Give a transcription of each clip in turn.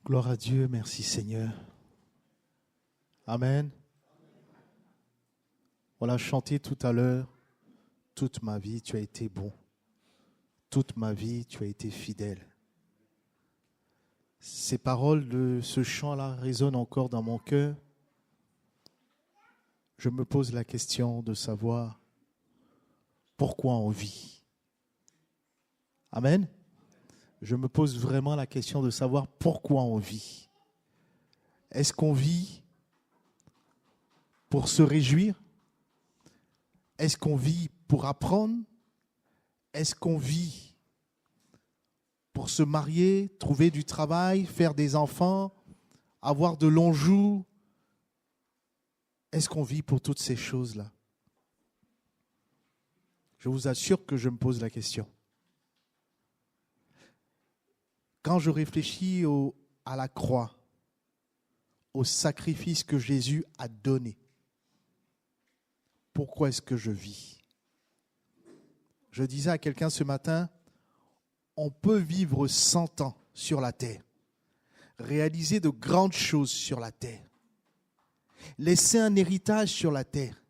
Gloire à Dieu, merci Seigneur. Amen. On l'a chanté tout à l'heure. Toute ma vie, tu as été bon. Toute ma vie, tu as été fidèle. Ces paroles de ce chant-là résonnent encore dans mon cœur. Je me pose la question de savoir pourquoi on vit. Amen. Je me pose vraiment la question de savoir pourquoi on vit. Est-ce qu'on vit pour se réjouir? Est-ce qu'on vit pour apprendre? Est-ce qu'on vit pour se marier, trouver du travail, faire des enfants, avoir de longs jours? Est-ce qu'on vit pour toutes ces choses-là? Je vous assure que je me pose la question. Quand je réfléchis à la croix, au sacrifice que Jésus a donné, pourquoi est-ce que je vis? Je disais à quelqu'un ce matin, on peut vivre 100 ans sur la terre, réaliser de grandes choses sur la terre, laisser un héritage sur la terre.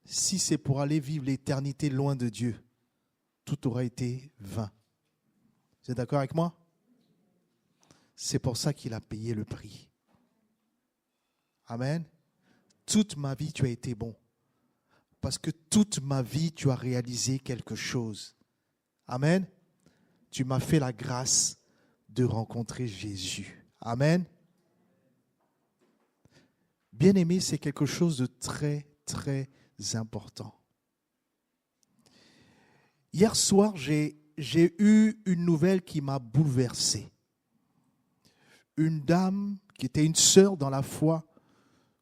Si c'est pour aller vivre l'éternité loin de Dieu, tout aura été vain. Vous êtes d'accord avec moi? C'est pour ça qu'il a payé le prix. Amen. Toute ma vie, tu as été bon. Parce que toute ma vie, tu as réalisé quelque chose. Amen. Tu m'as fait la grâce de rencontrer Jésus. Amen. Bien-aimé, c'est quelque chose de très, très important. Hier soir, j'ai eu une nouvelle qui m'a bouleversé. Une dame qui était une sœur dans la foi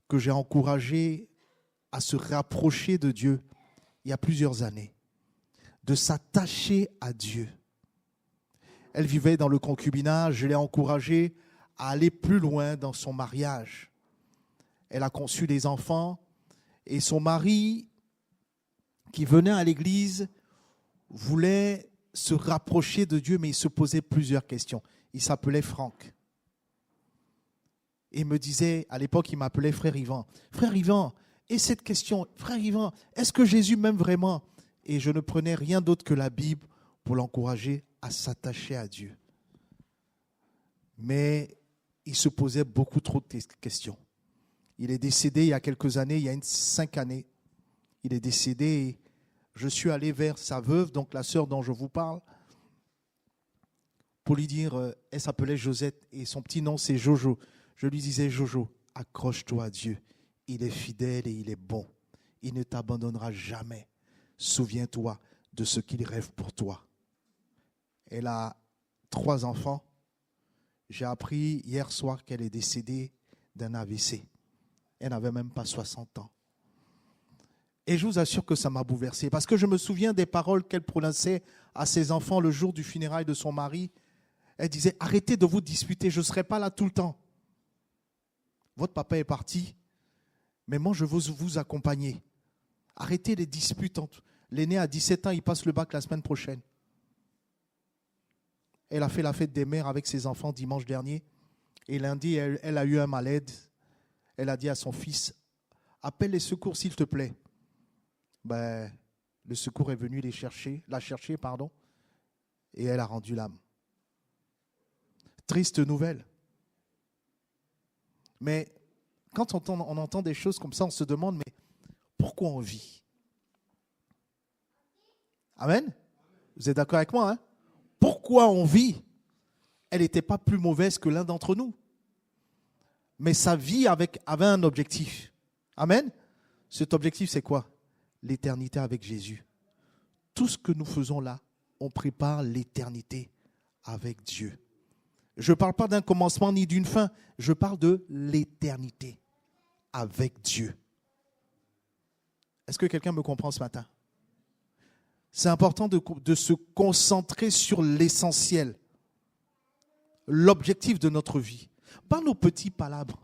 que j'ai encouragée à se rapprocher de Dieu il y a plusieurs années, de s'attacher à Dieu. Elle vivait dans le concubinage, je l'ai encouragée à aller plus loin dans son mariage. Elle a conçu des enfants et son mari, qui venait à l'église, voulait se rapprocher de Dieu, mais il se posait plusieurs questions. Il s'appelait Franck. Et il me disait, à l'époque, il m'appelait Frère Yvan. Frère Yvan, et cette question, Frère Yvan, est-ce que Jésus m'aime vraiment? Et je ne prenais rien d'autre que la Bible pour l'encourager à s'attacher à Dieu. Mais il se posait beaucoup trop de questions. Il est décédé il y a quelques années, il y a 5 années. Il est décédé et je suis allé vers sa veuve, donc la sœur dont je vous parle, pour lui dire, elle s'appelait Josette et son petit nom c'est Jojo. Je lui disais, Jojo, accroche-toi à Dieu. Il est fidèle et il est bon. Il ne t'abandonnera jamais. Souviens-toi de ce qu'il rêve pour toi. Elle a 3 enfants. J'ai appris hier soir qu'elle est décédée d'un AVC. Elle n'avait même pas 60 ans. Et je vous assure que ça m'a bouleversé. Parce que je me souviens des paroles qu'elle prononçait à ses enfants le jour du funérail de son mari. Elle disait, arrêtez de vous disputer, je ne serai pas là tout le temps. Votre papa est parti, mais moi je veux vous accompagner. Arrêtez les disputes. L'aîné a 17 ans, il passe le bac la semaine prochaine. Elle a fait la fête des mères avec ses enfants dimanche dernier. Et lundi, elle a eu un mal-aide. Elle a dit à son fils, appelle les secours s'il te plaît. Le secours est venu la chercher, et elle a rendu l'âme. Triste nouvelle. Mais quand on entend des choses comme ça, on se demande, mais pourquoi on vit? Amen? Vous êtes d'accord avec moi, hein? Pourquoi on vit? Elle n'était pas plus mauvaise que l'un d'entre nous. Mais sa vie avait un objectif. Amen? Cet objectif, c'est quoi? L'éternité avec Jésus. Tout ce que nous faisons là, on prépare l'éternité avec Dieu. Je ne parle pas d'un commencement ni d'une fin. Je parle de l'éternité avec Dieu. Est-ce que quelqu'un me comprend ce matin? C'est important de se concentrer sur l'essentiel. L'objectif de notre vie. Pas nos petits palabres.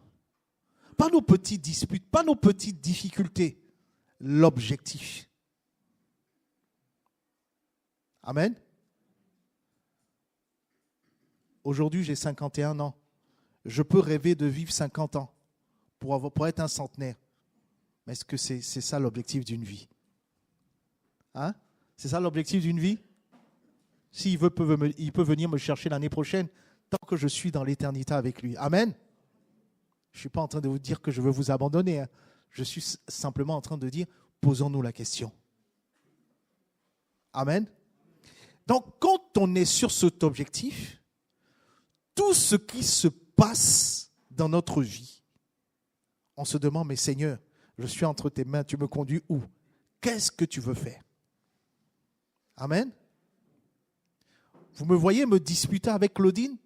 Pas nos petites disputes. Pas nos petites difficultés. L'objectif. Amen. Aujourd'hui, j'ai 51 ans. Je peux rêver de vivre 50 ans pour être un centenaire. Mais est-ce que c'est ça l'objectif d'une vie? Hein? C'est ça l'objectif d'une vie? S'il veut, il peut venir me chercher l'année prochaine, tant que je suis dans l'éternité avec lui. Amen. Je ne suis pas en train de vous dire que je veux vous abandonner. Hein. Je suis simplement en train de dire, posons-nous la question. Amen. Donc, quand on est sur cet objectif, tout ce qui se passe dans notre vie, on se demande, mais Seigneur, je suis entre tes mains, tu me conduis où? Qu'est-ce que tu veux faire? Amen. Vous me voyez me disputer avec Claudine?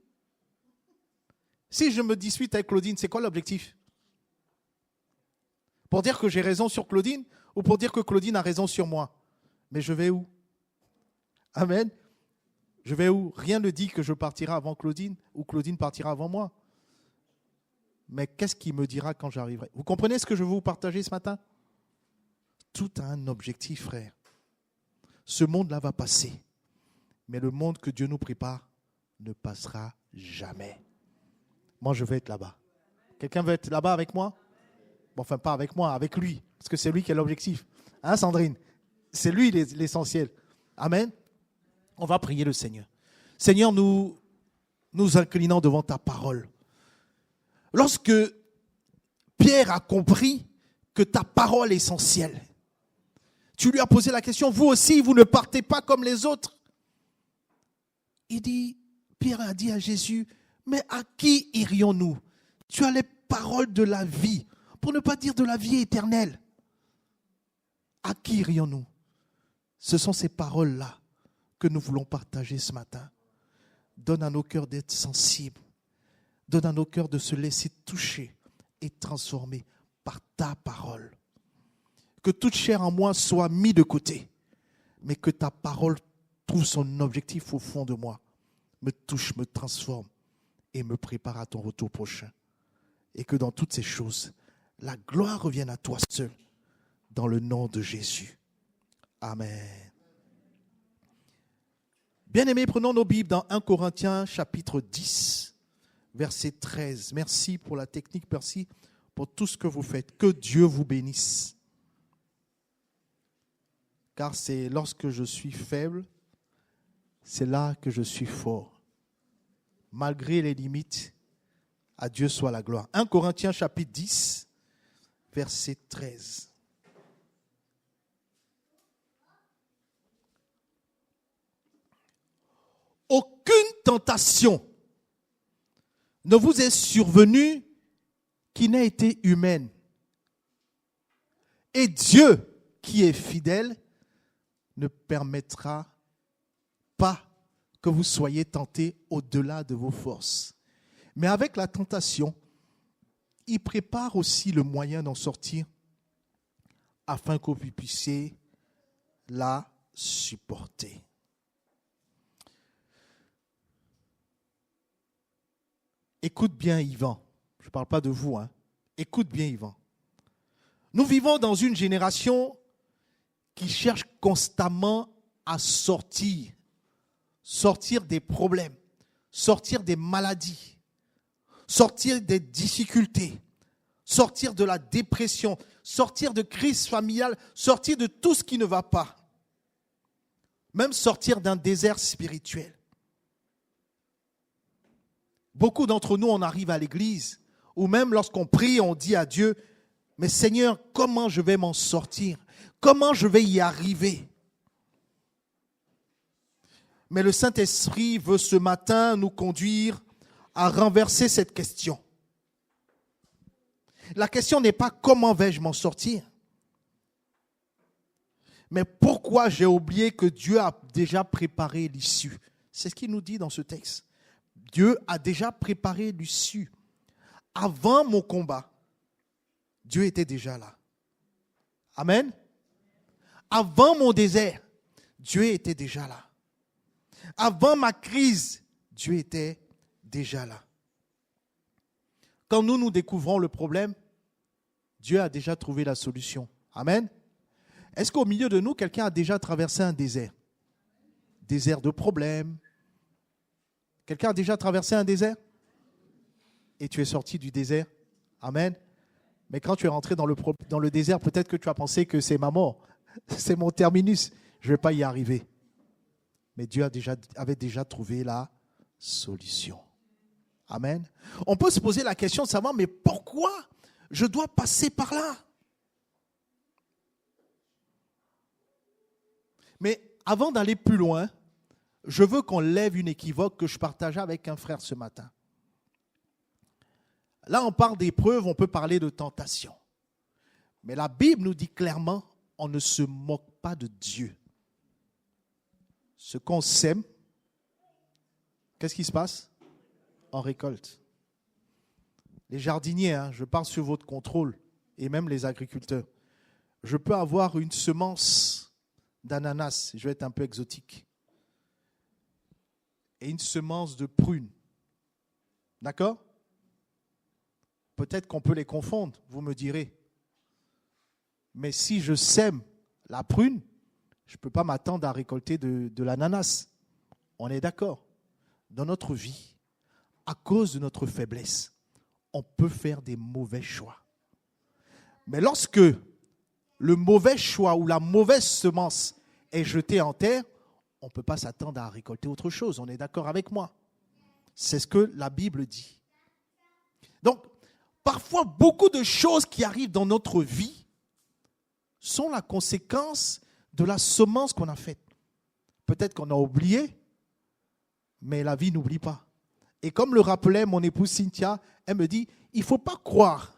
Si je me dispute avec Claudine, c'est quoi l'objectif? Pour dire que j'ai raison sur Claudine ou pour dire que Claudine a raison sur moi? Mais je vais où? Amen. Je vais où? Rien ne dit que je partirai avant Claudine ou Claudine partira avant moi. Mais qu'est-ce qu'il me dira quand j'arriverai? Vous comprenez ce que je veux vous partager ce matin? Tout a un objectif, frère. Ce monde-là va passer. Mais le monde que Dieu nous prépare ne passera jamais. Moi, je vais être là-bas. Quelqu'un veut être là-bas avec moi? Bon, enfin, pas avec moi, avec lui. Parce que c'est lui qui est l'objectif. Hein, Sandrine? C'est lui l'essentiel. Amen. On va prier le Seigneur. Seigneur, nous inclinons devant ta parole. Lorsque Pierre a compris que ta parole est essentielle, tu lui as posé la question, vous aussi, vous ne partez pas comme les autres. Pierre a dit à Jésus, mais à qui irions-nous? Tu as les paroles de la vie, pour ne pas dire de la vie éternelle. À qui irions-nous? Ce sont ces paroles-là que nous voulons partager ce matin. Donne à nos cœurs d'être sensibles. Donne à nos cœurs de se laisser toucher et transformer par ta parole. Que toute chair en moi soit mise de côté, mais que ta parole trouve son objectif au fond de moi, me touche, me transforme et me prépare à ton retour prochain. Et que dans toutes ces choses, la gloire revienne à toi seul, dans le nom de Jésus. Amen. Bien-aimés, prenons nos Bibles dans 1 Corinthiens chapitre 10, verset 13. Merci pour la technique, merci pour tout ce que vous faites. Que Dieu vous bénisse. Car c'est lorsque je suis faible, c'est là que je suis fort. Malgré les limites, à Dieu soit la gloire. 1 Corinthiens chapitre 10, verset 13. Aucune tentation ne vous est survenue qui n'ait été humaine. Et Dieu, qui est fidèle, ne permettra pas que vous soyez tentés au-delà de vos forces. Mais avec la tentation, il prépare aussi le moyen d'en sortir afin que vous puissiez la supporter. Écoute bien, Yvan. Je ne parle pas de vous. Écoute bien, Yvan. Nous vivons dans une génération qui cherche constamment à sortir des problèmes, sortir des maladies, sortir des difficultés, sortir de la dépression, sortir de crise familiale, sortir de tout ce qui ne va pas, même sortir d'un désert spirituel. Beaucoup d'entre nous, on arrive à l'église, ou même lorsqu'on prie, on dit à Dieu, mais Seigneur, comment je vais m'en sortir? Comment je vais y arriver? Mais le Saint-Esprit veut ce matin nous conduire à renverser cette question. La question n'est pas comment vais-je m'en sortir, mais pourquoi j'ai oublié que Dieu a déjà préparé l'issue. C'est ce qu'il nous dit dans ce texte. Dieu a déjà préparé l'issue. Avant mon combat, Dieu était déjà là. Amen. Avant mon désert, Dieu était déjà là. Avant ma crise, Dieu était déjà là. Quand nous découvrons le problème, Dieu a déjà trouvé la solution. Amen. Est-ce qu'au milieu de nous, quelqu'un a déjà traversé un désert? Désert de problèmes, Quelqu'un a déjà traversé un désert? Et tu es sorti du désert? Amen. Mais quand tu es rentré dans le désert, peut-être que tu as pensé que c'est ma mort. C'est mon terminus. Je ne vais pas y arriver. Mais Dieu avait déjà trouvé la solution. Amen. On peut se poser la question de savoir, mais pourquoi je dois passer par là? Mais avant d'aller plus loin, je veux qu'on lève une équivoque que je partageais avec un frère ce matin. Là, on parle d'épreuves, on peut parler de tentation. Mais la Bible nous dit clairement, on ne se moque pas de Dieu. Ce qu'on sème, qu'est-ce qui se passe? On récolte. Les jardiniers, je parle sur votre contrôle, et même les agriculteurs. Je peux avoir une semence d'ananas, je vais être un peu exotique, et une semence de prune. D'accord? Peut-être qu'on peut les confondre, vous me direz. Mais si je sème la prune, je ne peux pas m'attendre à récolter de l'ananas. On est d'accord? Dans notre vie, à cause de notre faiblesse, on peut faire des mauvais choix. Mais lorsque le mauvais choix ou la mauvaise semence est jetée en terre, on ne peut pas s'attendre à récolter autre chose. On est d'accord avec moi? C'est ce que la Bible dit. Donc, parfois, beaucoup de choses qui arrivent dans notre vie sont la conséquence de la semence qu'on a faite. Peut-être qu'on a oublié, mais la vie n'oublie pas. Et comme le rappelait mon épouse Cynthia, elle me dit, il ne faut pas croire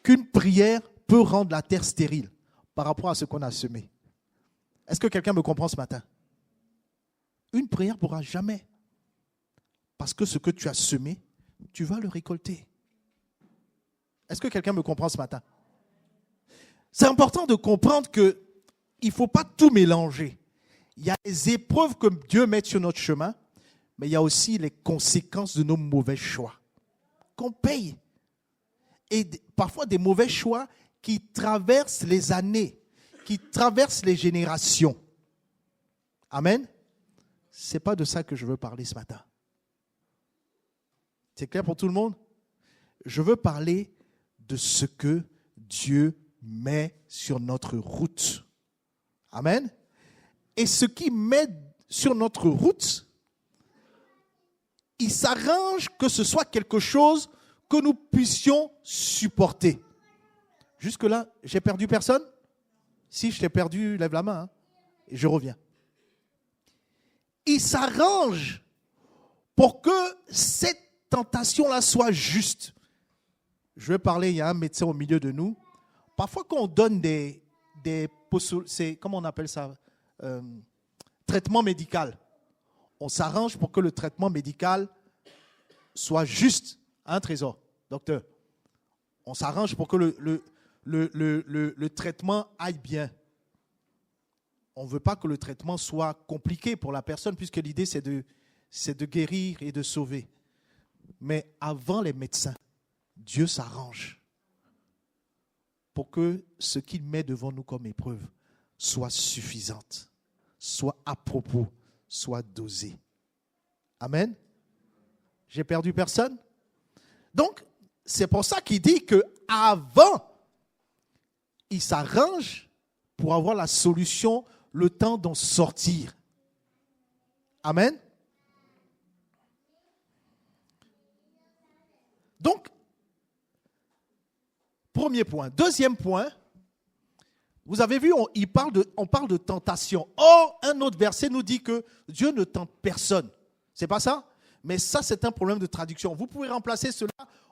qu'une prière peut rendre la terre stérile par rapport à ce qu'on a semé. Est-ce que quelqu'un me comprend ce matin? Une prière ne pourra jamais. Parce que ce que tu as semé, tu vas le récolter. Est-ce que quelqu'un me comprend ce matin? C'est important de comprendre qu'il ne faut pas tout mélanger. Il y a les épreuves que Dieu met sur notre chemin, mais il y a aussi les conséquences de nos mauvais choix qu'on paye. Et parfois des mauvais choix qui traversent les années, qui traversent les générations. Amen. Ce n'est pas de ça que je veux parler ce matin. C'est clair pour tout le monde? Je veux parler de ce que Dieu met sur notre route. Amen. Et ce qui met sur notre route, il s'arrange que ce soit quelque chose que nous puissions supporter. Jusque-là, j'ai perdu personne? Si je t'ai perdu, lève la main, et je reviens. Il s'arrange pour que cette tentation-là soit juste. Je vais parler, il y a un médecin au milieu de nous. Parfois, quand on donne comment on appelle ça? Traitement médical. On s'arrange pour que le traitement médical soit juste. Un trésor, docteur. On s'arrange pour que le traitement aille bien. On ne veut pas que le traitement soit compliqué pour la personne, puisque l'idée, c'est de guérir et de sauver. Mais avant les médecins, Dieu s'arrange pour que ce qu'il met devant nous comme épreuve soit suffisante, soit à propos, soit dosé. Amen. J'ai perdu personne? Donc, c'est pour ça qu'il dit qu'avant, il s'arrange pour avoir la solution, le temps d'en sortir. Amen. Donc, premier point. Deuxième point, vous avez vu, on parle de tentation. Or, un autre verset nous dit que Dieu ne tente personne. C'est pas ça? Mais ça, c'est un problème de traduction. Vous pouvez remplacer cela.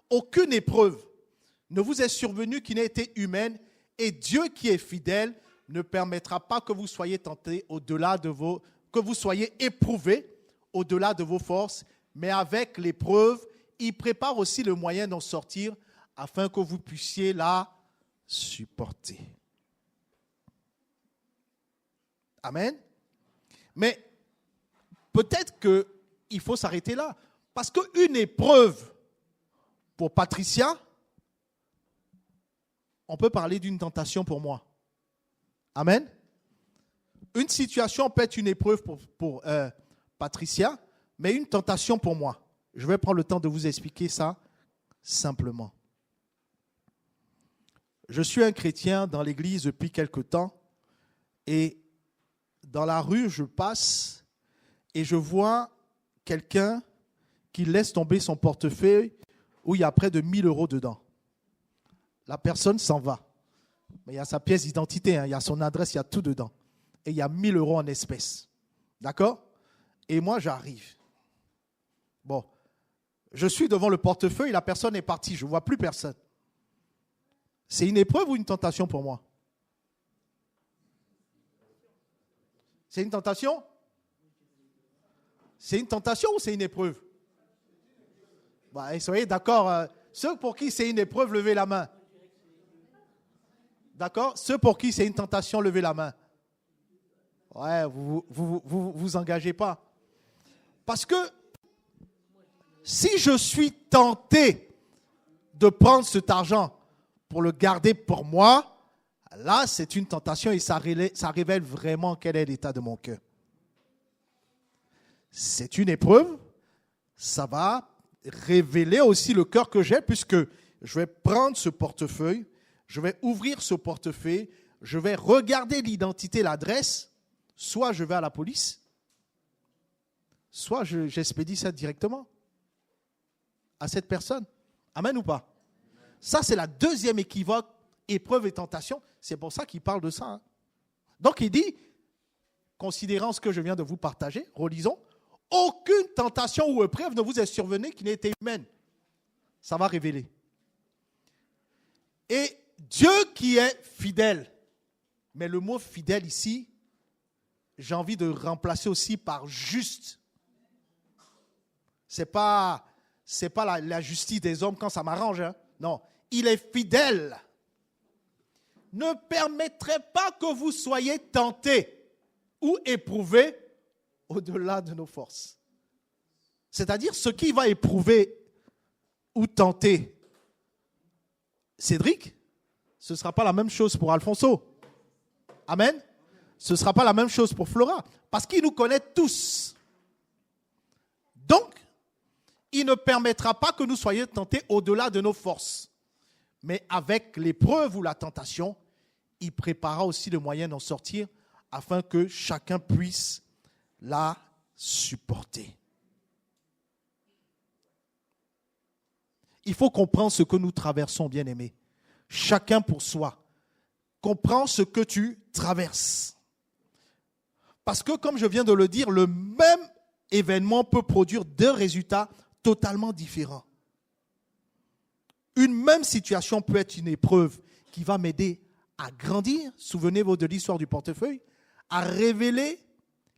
Aucune épreuve ne vous est survenue qui n'ait été humaine, et Dieu qui est fidèle ne permettra pas que vous soyez tentés que vous soyez éprouvés au-delà de vos forces, mais avec l'épreuve, il prépare aussi le moyen d'en sortir afin que vous puissiez la supporter. Amen. Mais peut-être qu'il faut s'arrêter là. Parce qu'une épreuve pour Patricia, on peut parler d'une tentation pour moi. Amen. Une situation peut être une épreuve pour Patricia, mais une tentation pour moi. Je vais prendre le temps de vous expliquer ça simplement. Je suis un chrétien dans l'église depuis quelque temps et dans la rue, je passe et je vois quelqu'un qui laisse tomber son portefeuille où il y a près de 1 000 € dedans. La personne s'en va. Mais il y a sa pièce d'identité, il y a son adresse, il y a tout dedans. Et il y a 1 000 € en espèces. D'accord? Et moi, j'arrive. Bon, je suis devant le portefeuille, la personne est partie, je ne vois plus personne. C'est une épreuve ou une tentation pour moi? C'est une tentation? C'est une tentation ou c'est une épreuve? Soyez d'accord. Ceux pour qui c'est une épreuve, levez la main. D'accord? Ceux pour qui c'est une tentation, levez la main. Ouais, vous engagez pas. Parce que si je suis tenté de prendre cet argent pour le garder pour moi, là, c'est une tentation et ça révèle vraiment quel est l'état de mon cœur. C'est une épreuve, ça va révéler aussi le cœur que j'ai puisque je vais prendre ce portefeuille, je vais ouvrir ce portefeuille, je vais regarder l'identité, l'adresse, soit je vais à la police, soit j'expédie ça directement à cette personne. Amen ou pas? Ça, c'est la deuxième équivoque, épreuve et tentation. C'est pour ça qu'il parle de ça. Hein. Donc, il dit, considérant ce que je viens de vous partager, relisons, aucune tentation ou épreuve ne vous est survenue qui n'ait été humaine. Ça va révéler. Et Dieu qui est fidèle, mais le mot fidèle ici, j'ai envie de remplacer aussi par juste. C'est pas la justice des hommes quand ça m'arrange. Hein. Non, il est fidèle. Ne permettrait pas que vous soyez tentés ou éprouvés au-delà de nos forces. C'est-à-dire, ce qui va éprouver ou tenter Cédric, ce ne sera pas la même chose pour Alfonso. Amen. Ce ne sera pas la même chose pour Flora, parce qu'il nous connaît tous. Donc, il ne permettra pas que nous soyons tentés au-delà de nos forces. Mais avec l'épreuve ou la tentation, il préparera aussi le moyen d'en sortir afin que chacun puisse la supporter. Il faut comprendre ce que nous traversons, bien-aimés. Chacun pour soi. Comprends ce que tu traverses. Parce que, comme je viens de le dire, le même événement peut produire deux résultats totalement différents. Une même situation peut être une épreuve qui va m'aider à grandir, souvenez-vous de l'histoire du portefeuille, à révéler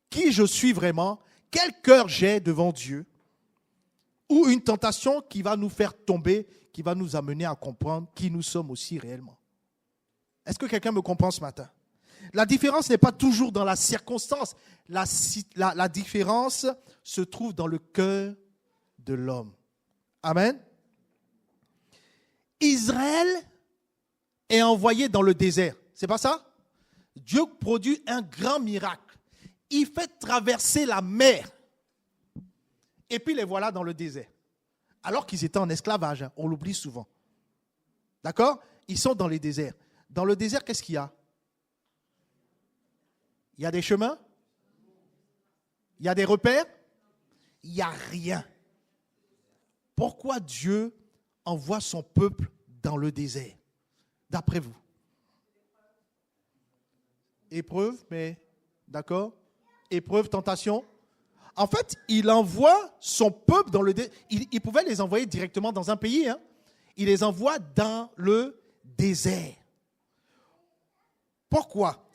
qui je suis vraiment, quel cœur j'ai devant Dieu, ou une tentation qui va nous faire tomber, qui va nous amener à comprendre qui nous sommes aussi réellement. Est-ce que quelqu'un me comprend ce matin? La différence n'est pas toujours dans la circonstance. La différence se trouve dans le cœur de l'homme. Amen. Israël est envoyé dans le désert. C'est pas ça? Dieu produit un grand miracle. Il fait traverser la mer. Et puis les voilà dans le désert. Alors qu'ils étaient en esclavage. On l'oublie souvent. D'accord? Ils sont dans les déserts. Dans le désert, qu'est-ce qu'il y a? Il y a des chemins? Il y a des repères? Il n'y a rien. Pourquoi Dieu envoie son peuple dans le désert, d'après vous? Épreuve, mais d'accord? Épreuve, tentation. En fait, il envoie son peuple dans le désert. Il pouvait les envoyer directement dans un pays. Hein? Il les envoie dans le désert. Pourquoi?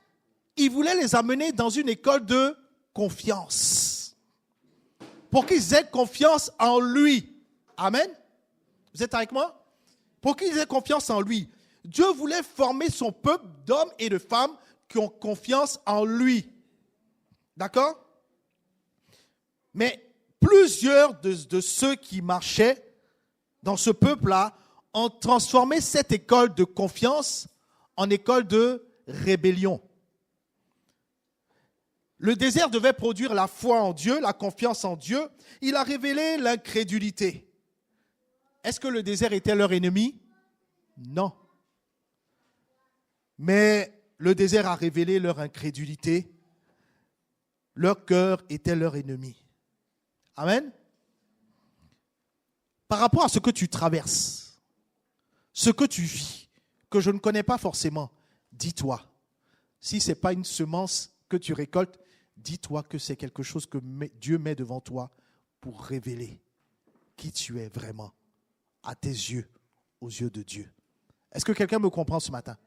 Il voulait les amener dans une école de confiance. Pour qu'ils aient confiance en lui. Amen. Vous êtes avec moi? Pour qu'ils aient confiance en lui. Dieu voulait former son peuple d'hommes et de femmes qui ont confiance en lui. D'accord? Mais plusieurs de ceux qui marchaient dans ce peuple-là ont transformé cette école de confiance en école de rébellion. Le désert devait produire la foi en Dieu, la confiance en Dieu. Il a révélé l'incrédulité. Est-ce que le désert était leur ennemi? Non. Mais le désert a révélé leur incrédulité. Leur cœur était leur ennemi. Amen. Par rapport à ce que tu traverses, ce que tu vis, que je ne connais pas forcément, dis-toi, si ce n'est pas une semence que tu récoltes, dis-toi que c'est quelque chose que Dieu met devant toi pour révéler qui tu es vraiment à tes yeux, aux yeux de Dieu. Est-ce que quelqu'un me comprend ce matin?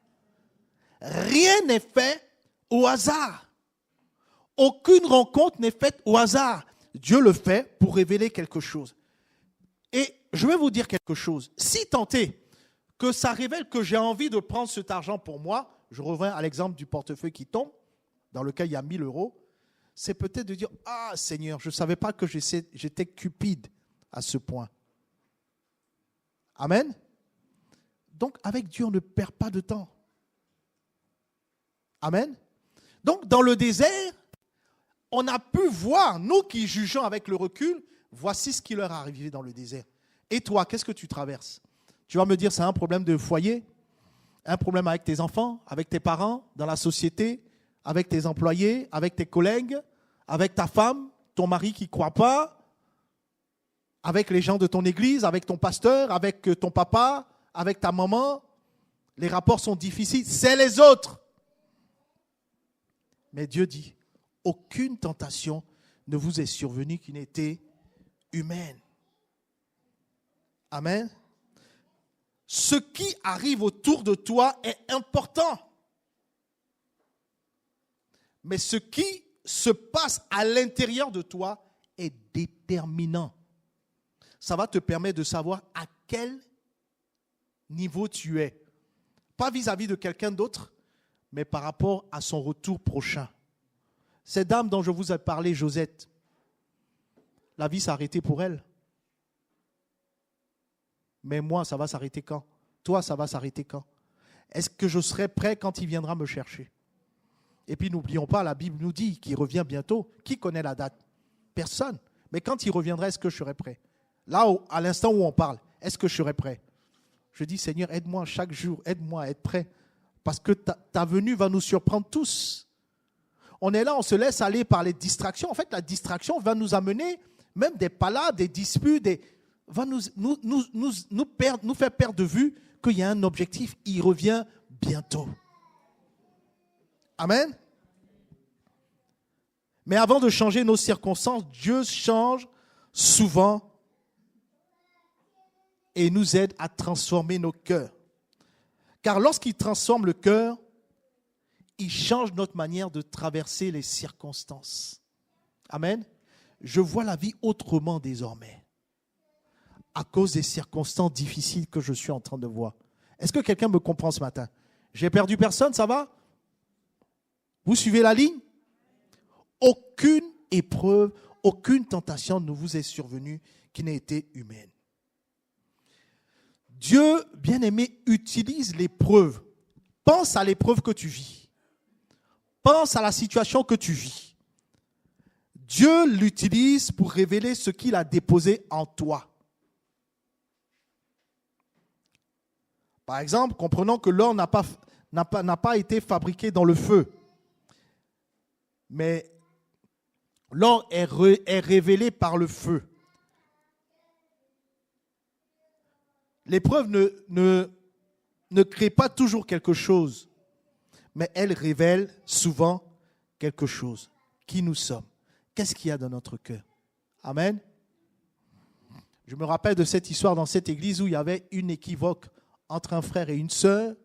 Rien n'est fait au hasard. Aucune rencontre n'est faite au hasard. Dieu le fait pour révéler quelque chose. Et je vais vous dire quelque chose. Si tant est que ça révèle que j'ai envie de prendre cet argent pour moi, je reviens à l'exemple du portefeuille qui tombe, dans lequel il y a 1000 €, c'est peut-être de dire « Ah Seigneur, je ne savais pas que j'étais cupide à ce point. » Amen. Donc avec Dieu, on ne perd pas de temps. Amen. Donc dans le désert, on a pu voir, nous qui jugeons avec le recul, voici ce qui leur est arrivé dans le désert. Et toi, qu'est-ce que tu traverses? Tu vas me dire, c'est un problème de foyer, un problème avec tes enfants, avec tes parents, dans la société, avec tes employés, avec tes collègues, avec ta femme, ton mari qui ne croit pas, avec les gens de ton église, avec ton pasteur, avec ton papa, avec ta maman. Les rapports sont difficiles, c'est les autres. Mais Dieu dit, aucune tentation ne vous est survenue qui n'était humaine. Amen. Ce qui arrive autour de toi est important. Mais ce qui se passe à l'intérieur de toi est déterminant. Ça va te permettre de savoir à quel niveau tu es. Pas vis-à-vis de quelqu'un d'autre, mais par rapport à son retour prochain. Cette dame dont je vous ai parlé, Josette, la vie s'est arrêtée pour elle. Mais moi, ça va s'arrêter quand? Toi, ça va s'arrêter quand? Est-ce que je serai prêt quand il viendra me chercher? Et puis, n'oublions pas, la Bible nous dit qu'il revient bientôt. Qui connaît la date? Personne. Mais quand il reviendra, est-ce que je serai prêt? Là, à l'instant où on parle, est-ce que je serai prêt? Je dis, Seigneur, aide-moi chaque jour, aide-moi à être prêt. Parce que ta venue va nous surprendre tous. On est là, on se laisse aller par les distractions. En fait, la distraction va nous amener même des palabres, des disputes, va nous faire perdre de vue qu'il y a un objectif. Il revient bientôt. Amen. Mais avant de changer nos circonstances, Dieu change souvent et nous aide à transformer nos cœurs. Car lorsqu'il transforme le cœur, il change notre manière de traverser les circonstances. Amen. Je vois la vie autrement désormais, à cause des circonstances difficiles que je suis en train de voir. Est-ce que quelqu'un me comprend ce matin? J'ai perdu personne, ça va? Vous suivez la ligne? Aucune épreuve, aucune tentation ne vous est survenue qui n'ait été humaine. Dieu, bien-aimé, utilise l'épreuve. Pense à l'épreuve que tu vis. Pense à la situation que tu vis. Dieu l'utilise pour révéler ce qu'il a déposé en toi. Par exemple, comprenons que l'or n'a pas été fabriqué dans le feu. Mais l'or est révélé par le feu. L'épreuve ne crée pas toujours quelque chose, mais elle révèle souvent quelque chose. Qui nous sommes? Qu'est-ce qu'il y a dans notre cœur? Amen. Je me rappelle de cette histoire dans cette église où il y avait une équivoque entre un frère et une sœur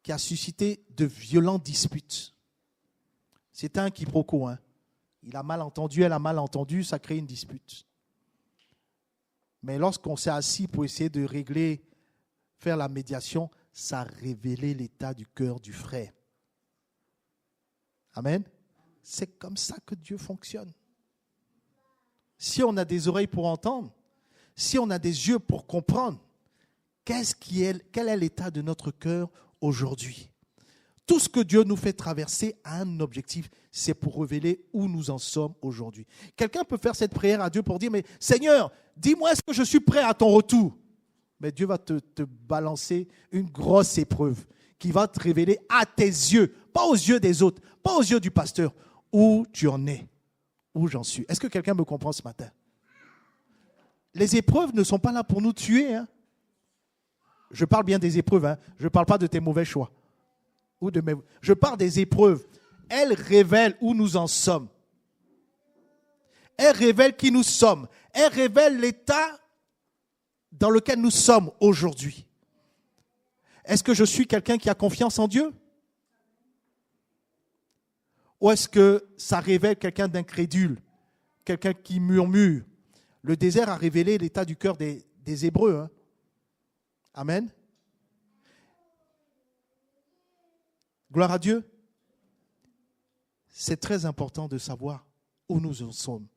qui a suscité de violentes disputes. C'était un quiproquo. Il a mal entendu, elle a mal entendu, ça crée une dispute. Mais lorsqu'on s'est assis pour essayer de régler, faire la médiation, ça a révélé l'état du cœur du frère. Amen. C'est comme ça que Dieu fonctionne. Si on a des oreilles pour entendre, si on a des yeux pour comprendre, quel est l'état de notre cœur aujourd'hui? Tout ce que Dieu nous fait traverser a un objectif, c'est pour révéler où nous en sommes aujourd'hui. Quelqu'un peut faire cette prière à Dieu pour dire, mais Seigneur, dis-moi, est-ce que je suis prêt à ton retour? Mais Dieu va te balancer une grosse épreuve qui va te révéler à tes yeux, pas aux yeux des autres, pas aux yeux du pasteur, où tu en es, où j'en suis. Est-ce que quelqu'un me comprend ce matin? Les épreuves ne sont pas là pour nous tuer. Hein. Je parle bien des épreuves, hein. Je ne parle pas de tes mauvais choix. Je parle des épreuves. Elles révèlent où nous en sommes. Elles révèlent qui nous sommes. Elles révèlent l'état dans lequel nous sommes aujourd'hui. Est-ce que je suis quelqu'un qui a confiance en Dieu? Ou est-ce que ça révèle quelqu'un d'incrédule, quelqu'un qui murmure? Le désert a révélé l'état du cœur des Hébreux. Hein. Amen. Gloire à Dieu. C'est très important de savoir où nous en sommes.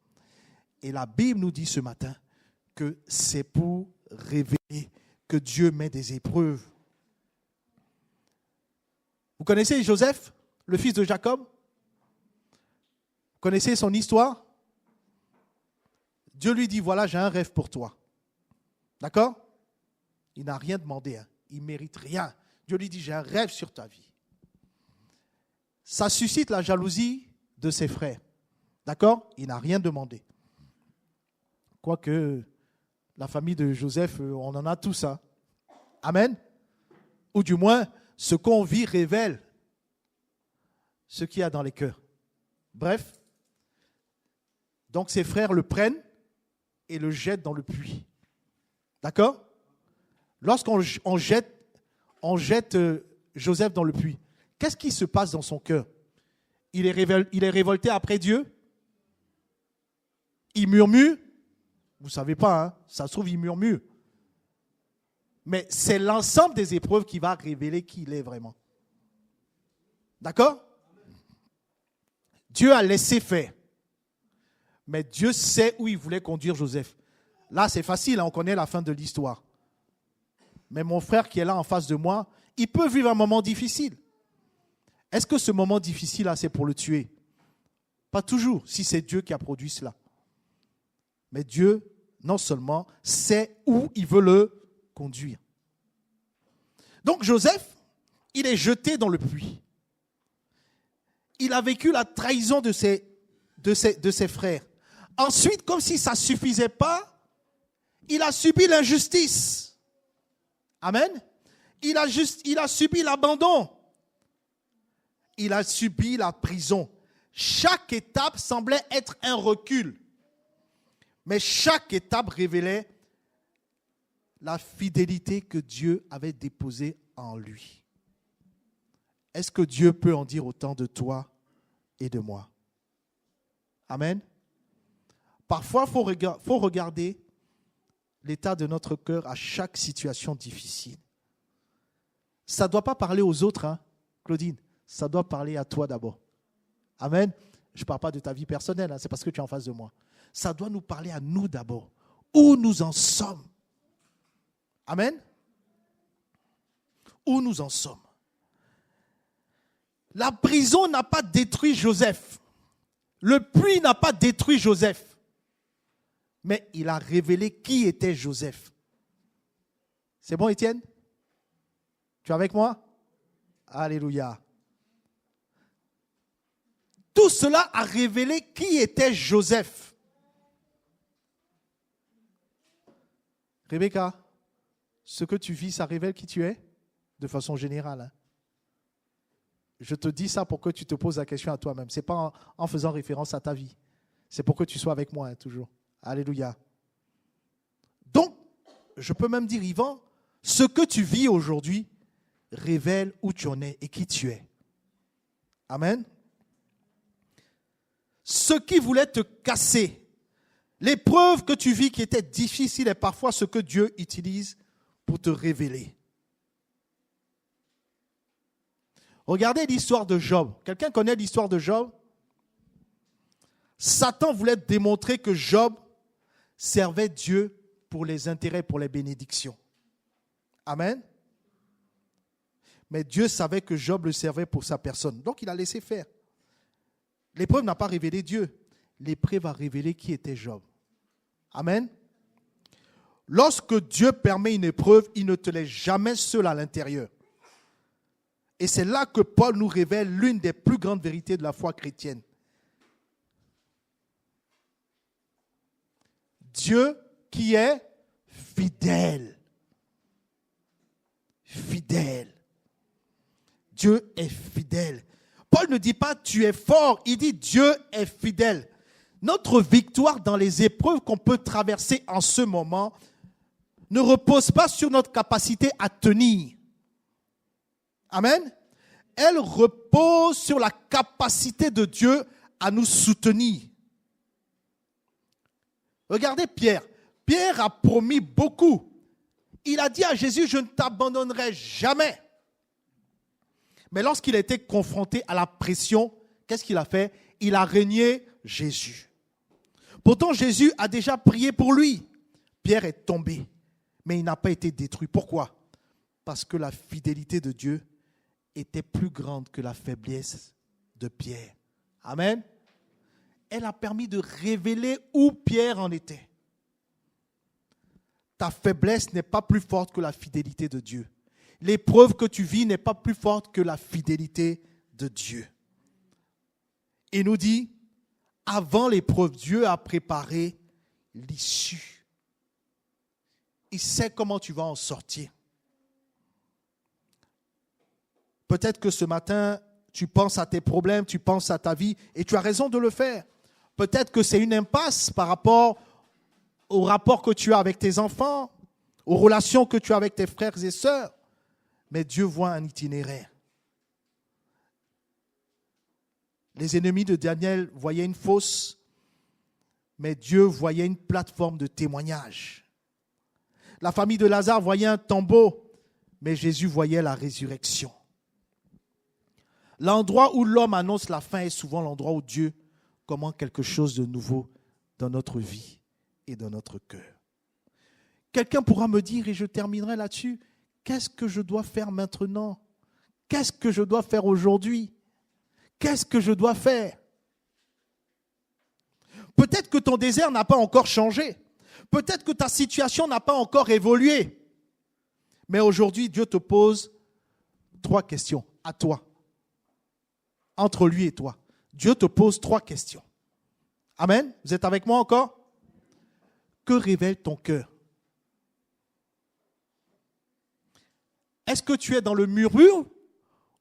Et la Bible nous dit ce matin que c'est pour révéler que Dieu met des épreuves. Vous connaissez Joseph, le fils de Jacob? Vous connaissez son histoire? Dieu lui dit, voilà, j'ai un rêve pour toi. D'accord? Il n'a rien demandé, hein. Il ne mérite rien. Dieu lui dit, j'ai un rêve sur ta vie. Ça suscite la jalousie de ses frères. D'accord? Il n'a rien demandé. Quoique la famille de Joseph, on en a tous ça. Amen? Ou du moins, ce qu'on vit révèle ce qu'il y a dans les cœurs. Bref, donc ses frères le prennent et le jettent dans le puits. D'accord? Lorsqu'on jette Joseph dans le puits, qu'est-ce qui se passe dans son cœur? Il est révolté après Dieu? Il murmure? Vous ne savez pas, hein? Ça se trouve, il murmure. Mais c'est l'ensemble des épreuves qui va révéler qui il est vraiment. D'accord? Dieu a laissé faire. Mais Dieu sait où il voulait conduire Joseph. Là, c'est facile, hein, on connaît la fin de l'histoire. Mais mon frère qui est là en face de moi, il peut vivre un moment difficile. Est-ce que ce moment difficile-là, c'est pour le tuer? Pas toujours, si c'est Dieu qui a produit cela. Mais Dieu, non seulement, sait où il veut le conduire. Donc Joseph, il est jeté dans le puits. Il a vécu la trahison de ses frères. Ensuite, comme si ça ne suffisait pas, il a subi l'injustice. Amen. Il a subi l'abandon. Il a subi la prison. Chaque étape semblait être un recul. Mais chaque étape révélait la fidélité que Dieu avait déposée en lui. Est-ce que Dieu peut en dire autant de toi et de moi? Amen. Parfois, il faut regarder l'état de notre cœur à chaque situation difficile. Ça ne doit pas parler aux autres, hein, Claudine. Ça doit parler à toi d'abord. Amen. Je ne parle pas de ta vie personnelle, hein, c'est parce que tu es en face de moi. Ça doit nous parler à nous d'abord. Où nous en sommes. Amen. Où nous en sommes. La prison n'a pas détruit Joseph. Le puits n'a pas détruit Joseph. Mais il a révélé qui était Joseph. C'est bon, Étienne? Tu es avec moi? Alléluia. Tout cela a révélé qui était Joseph. Rebecca, ce que tu vis, ça révèle qui tu es? De façon générale. Hein? Je te dis ça pour que tu te poses la question à toi-même. Ce n'est pas en faisant référence à ta vie. C'est pour que tu sois avec moi, hein, toujours. Alléluia. Donc, je peux même dire, Yvan, ce que tu vis aujourd'hui révèle où tu en es et qui tu es. Amen. Ce qui voulait te casser, l'épreuve que tu vis qui était difficile est parfois ce que Dieu utilise pour te révéler. Regardez l'histoire de Job. Quelqu'un connaît l'histoire de Job? Satan voulait démontrer que Job servait Dieu pour les intérêts, pour les bénédictions. Amen. Mais Dieu savait que Job le servait pour sa personne. Donc il a laissé faire. L'épreuve n'a pas révélé Dieu. L'épreuve a révélé qui était Job. Amen. Lorsque Dieu permet une épreuve, il ne te laisse jamais seul à l'intérieur. Et c'est là que Paul nous révèle l'une des plus grandes vérités de la foi chrétienne. Dieu qui est fidèle. Fidèle. Dieu est fidèle. Paul ne dit pas tu es fort, il dit Dieu est fidèle. Notre victoire dans les épreuves qu'on peut traverser en ce moment ne repose pas sur notre capacité à tenir. Amen. Elle repose sur la capacité de Dieu à nous soutenir. Regardez Pierre. Pierre a promis beaucoup. Il a dit à Jésus, je ne t'abandonnerai jamais. Mais lorsqu'il a été confronté à la pression, qu'est-ce qu'il a fait? Il a régné Jésus. Pourtant, Jésus a déjà prié pour lui. Pierre est tombé, mais il n'a pas été détruit. Pourquoi? Parce que la fidélité de Dieu était plus grande que la faiblesse de Pierre. Amen. Elle a permis de révéler où Pierre en était. Ta faiblesse n'est pas plus forte que la fidélité de Dieu. L'épreuve que tu vis n'est pas plus forte que la fidélité de Dieu. Il nous dit, avant l'épreuve, Dieu a préparé l'issue. Il sait comment tu vas en sortir. Peut-être que ce matin, tu penses à tes problèmes, tu penses à ta vie, et tu as raison de le faire. Peut-être que c'est une impasse par rapport au rapport que tu as avec tes enfants, aux relations que tu as avec tes frères et sœurs. Mais Dieu voit un itinéraire. Les ennemis de Daniel voyaient une fosse, mais Dieu voyait une plateforme de témoignage. La famille de Lazare voyait un tombeau, mais Jésus voyait la résurrection. L'endroit où l'homme annonce la fin est souvent l'endroit où Dieu commence quelque chose de nouveau dans notre vie et dans notre cœur. Quelqu'un pourra me dire, et je terminerai là-dessus, qu'est-ce que je dois faire maintenant? Qu'est-ce que je dois faire aujourd'hui? Qu'est-ce que je dois faire? Peut-être que ton désert n'a pas encore changé. Peut-être que ta situation n'a pas encore évolué. Mais aujourd'hui, Dieu te pose 3 questions à toi. Entre lui et toi. Dieu te pose 3 questions. Amen. Vous êtes avec moi encore? Que révèle ton cœur? Est-ce que tu es dans le murmure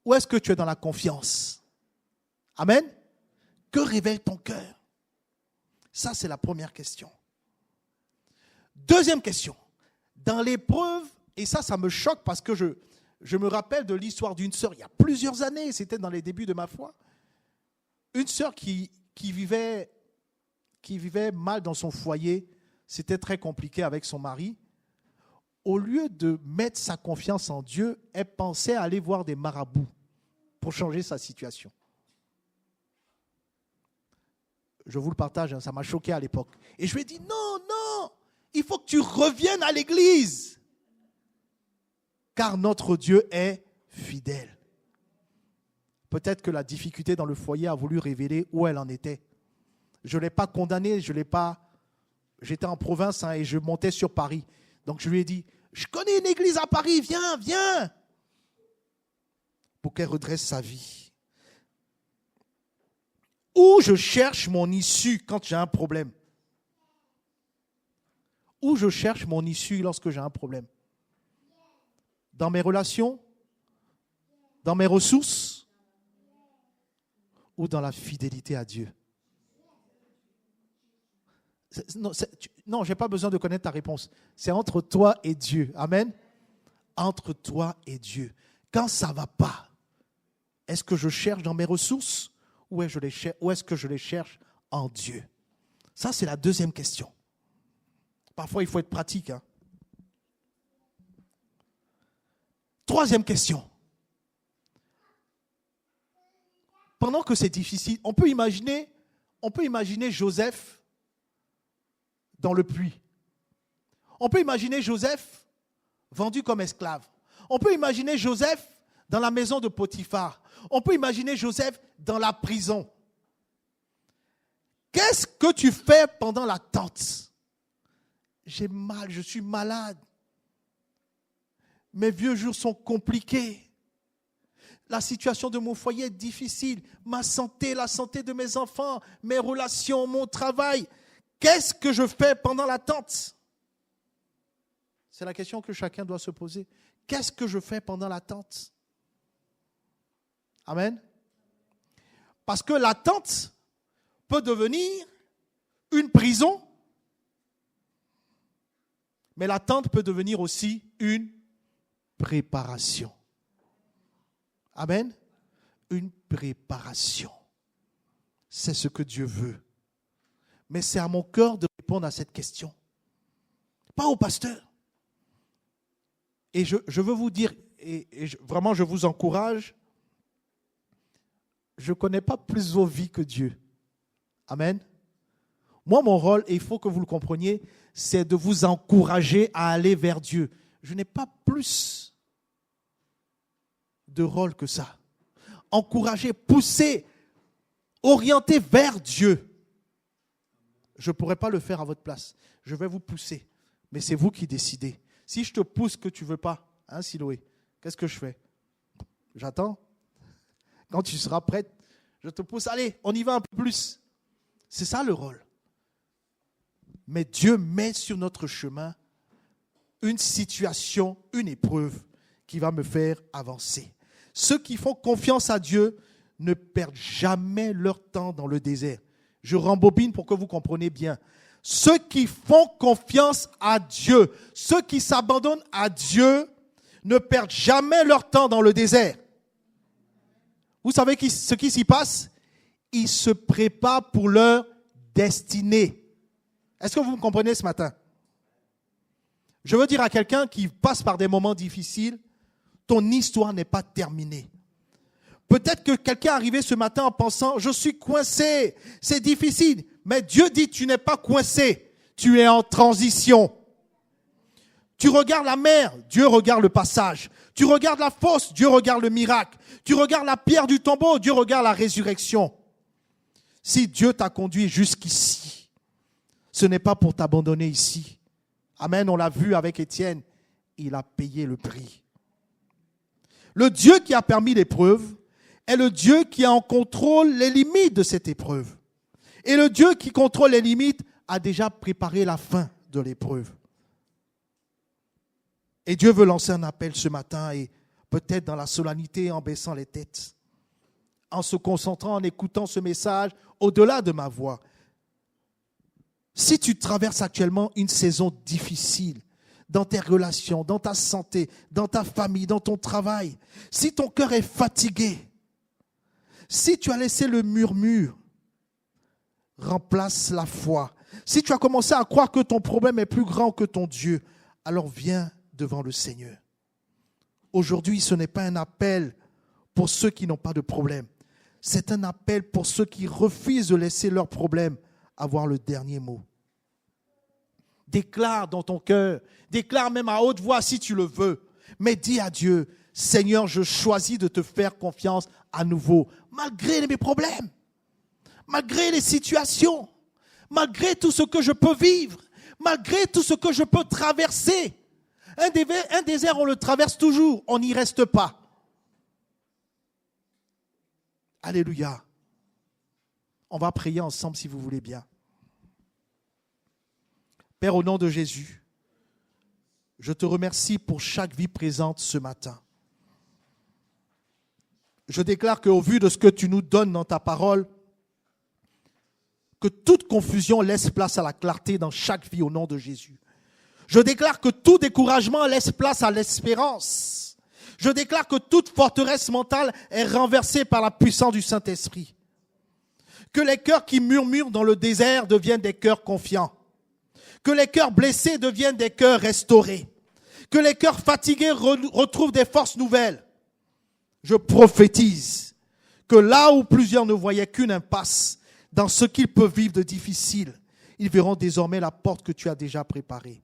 ou est-ce que tu es dans la confiance? Amen. Que révèle ton cœur? Ça, c'est la première question. Deuxième question. Dans l'épreuve, et ça me choque parce que je me rappelle de l'histoire d'une sœur, il y a plusieurs années, c'était dans les débuts de ma foi, une sœur qui vivait mal dans son foyer, c'était très compliqué avec son mari. Au lieu de mettre sa confiance en Dieu, elle pensait aller voir des marabouts pour changer sa situation. Je vous le partage, ça m'a choqué à l'époque. Et je lui ai dit, non, il faut que tu reviennes à l'église. Car notre Dieu est fidèle. Peut-être que la difficulté dans le foyer a voulu révéler où elle en était. Je ne l'ai pas condamnée, j'étais en province et je montais sur Paris. Donc je lui ai dit, je connais une église à Paris, viens. Pour qu'elle redresse sa vie. Où je cherche mon issue quand j'ai un problème? Où je cherche mon issue lorsque j'ai un problème? Dans mes relations? Dans mes ressources? Ou dans la fidélité à Dieu? Non, je n'ai pas besoin de connaître ta réponse. C'est entre toi et Dieu. Amen. Entre toi et Dieu. Quand ça ne va pas, est-ce que je cherche dans mes ressources ou est-ce que je les cherche en Dieu? Ça, c'est la deuxième question. Parfois, il faut être pratique. Troisième question. Pendant que c'est difficile, on peut imaginer Joseph dans le puits. On peut imaginer Joseph vendu comme esclave. On peut imaginer Joseph dans la maison de Potiphar. On peut imaginer Joseph dans la prison. Qu'est-ce que tu fais pendant l'attente? J'ai mal, je suis malade. Mes vieux jours sont compliqués. La situation de mon foyer est difficile. Ma santé, la santé de mes enfants, mes relations, mon travail. Qu'est-ce que je fais pendant l'attente? C'est la question que chacun doit se poser. Qu'est-ce que je fais pendant l'attente? Amen. Parce que l'attente peut devenir une prison, mais l'attente peut devenir aussi une préparation. Amen. Une préparation. C'est ce que Dieu veut. Mais c'est à mon cœur de répondre à cette question. Pas au pasteur. Et je veux vous dire, vraiment je vous encourage, je ne connais pas plus vos vies que Dieu. Amen. Moi, mon rôle, et il faut que vous le compreniez, c'est de vous encourager à aller vers Dieu. Je n'ai pas plus de rôle que ça. Encourager, pousser, orienter vers Dieu. Je ne pourrais pas le faire à votre place. Je vais vous pousser. Mais c'est vous qui décidez. Si je te pousse que tu ne veux pas, hein, Siloé, qu'est-ce que je fais? J'attends. Quand tu seras prête, je te pousse. Allez, on y va un peu plus. C'est ça le rôle. Mais Dieu met sur notre chemin une situation, une épreuve qui va me faire avancer. Ceux qui font confiance à Dieu ne perdent jamais leur temps dans le désert. Je rembobine pour que vous compreniez bien. Ceux qui font confiance à Dieu, ceux qui s'abandonnent à Dieu, ne perdent jamais leur temps dans le désert. Vous savez ce qui s'y passe? Ils se préparent pour leur destinée. Est-ce que vous me comprenez ce matin? Je veux dire à quelqu'un qui passe par des moments difficiles, ton histoire n'est pas terminée. Peut-être que quelqu'un est arrivé ce matin en pensant, je suis coincé, c'est difficile. Mais Dieu dit, tu n'es pas coincé, tu es en transition. Tu regardes la mer, Dieu regarde le passage. Tu regardes la fosse, Dieu regarde le miracle. Tu regardes la pierre du tombeau, Dieu regarde la résurrection. Si Dieu t'a conduit jusqu'ici, ce n'est pas pour t'abandonner ici. Amen, on l'a vu avec Étienne, il a payé le prix. Le Dieu qui a permis l'épreuve est le Dieu qui a en contrôle les limites de cette épreuve. Et le Dieu qui contrôle les limites a déjà préparé la fin de l'épreuve. Et Dieu veut lancer un appel ce matin et peut-être dans la solennité en baissant les têtes, en se concentrant, en écoutant ce message au-delà de ma voix. Si tu traverses actuellement une saison difficile dans tes relations, dans ta santé, dans ta famille, dans ton travail, si ton cœur est fatigué, si tu as laissé le murmure, remplace la foi. Si tu as commencé à croire que ton problème est plus grand que ton Dieu, alors viens devant le Seigneur. Aujourd'hui, ce n'est pas un appel pour ceux qui n'ont pas de problème. C'est un appel pour ceux qui refusent de laisser leurs problèmes avoir le dernier mot. Déclare dans ton cœur, déclare même à haute voix si tu le veux, mais dis à Dieu, Seigneur, je choisis de te faire confiance à nouveau, malgré mes problèmes, malgré les situations, malgré tout ce que je peux vivre, malgré tout ce que je peux traverser. Un désert, on le traverse toujours, on n'y reste pas. Alléluia. On va prier ensemble si vous voulez bien. Père, au nom de Jésus, je te remercie pour chaque vie présente ce matin. Je déclare qu'au vu de ce que tu nous donnes dans ta parole, que toute confusion laisse place à la clarté dans chaque vie au nom de Jésus. Je déclare que tout découragement laisse place à l'espérance. Je déclare que toute forteresse mentale est renversée par la puissance du Saint-Esprit. Que les cœurs qui murmurent dans le désert deviennent des cœurs confiants. Que les cœurs blessés deviennent des cœurs restaurés. Que les cœurs fatigués retrouvent des forces nouvelles. Je prophétise que là où plusieurs ne voyaient qu'une impasse dans ce qu'ils peuvent vivre de difficile, ils verront désormais la porte que tu as déjà préparée.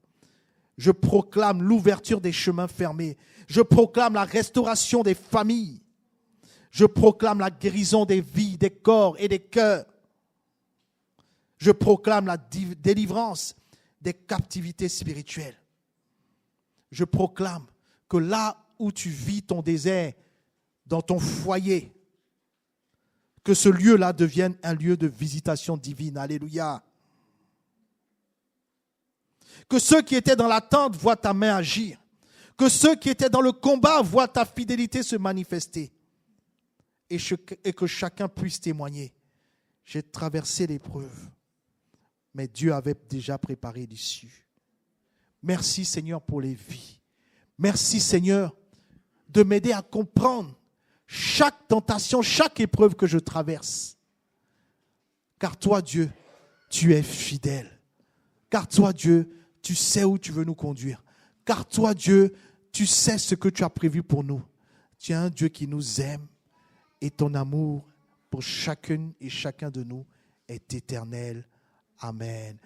Je proclame l'ouverture des chemins fermés. Je proclame la restauration des familles. Je proclame la guérison des vies, des corps et des cœurs. Je proclame la délivrance des captivités spirituelles. Je proclame que là où tu vis ton désert, dans ton foyer, que ce lieu-là devienne un lieu de visitation divine. Alléluia. Que ceux qui étaient dans l'attente voient ta main agir. Que ceux qui étaient dans le combat voient ta fidélité se manifester. Et que chacun puisse témoigner. J'ai traversé l'épreuve, mais Dieu avait déjà préparé l'issue. Merci Seigneur pour les vies. Merci Seigneur de m'aider à comprendre chaque tentation, chaque épreuve que je traverse. Car toi Dieu, tu es fidèle. Car toi Dieu, tu sais où tu veux nous conduire. Car toi Dieu, tu sais ce que tu as prévu pour nous. Tu es un Dieu qui nous aime et ton amour pour chacune et chacun de nous est éternel. Amen.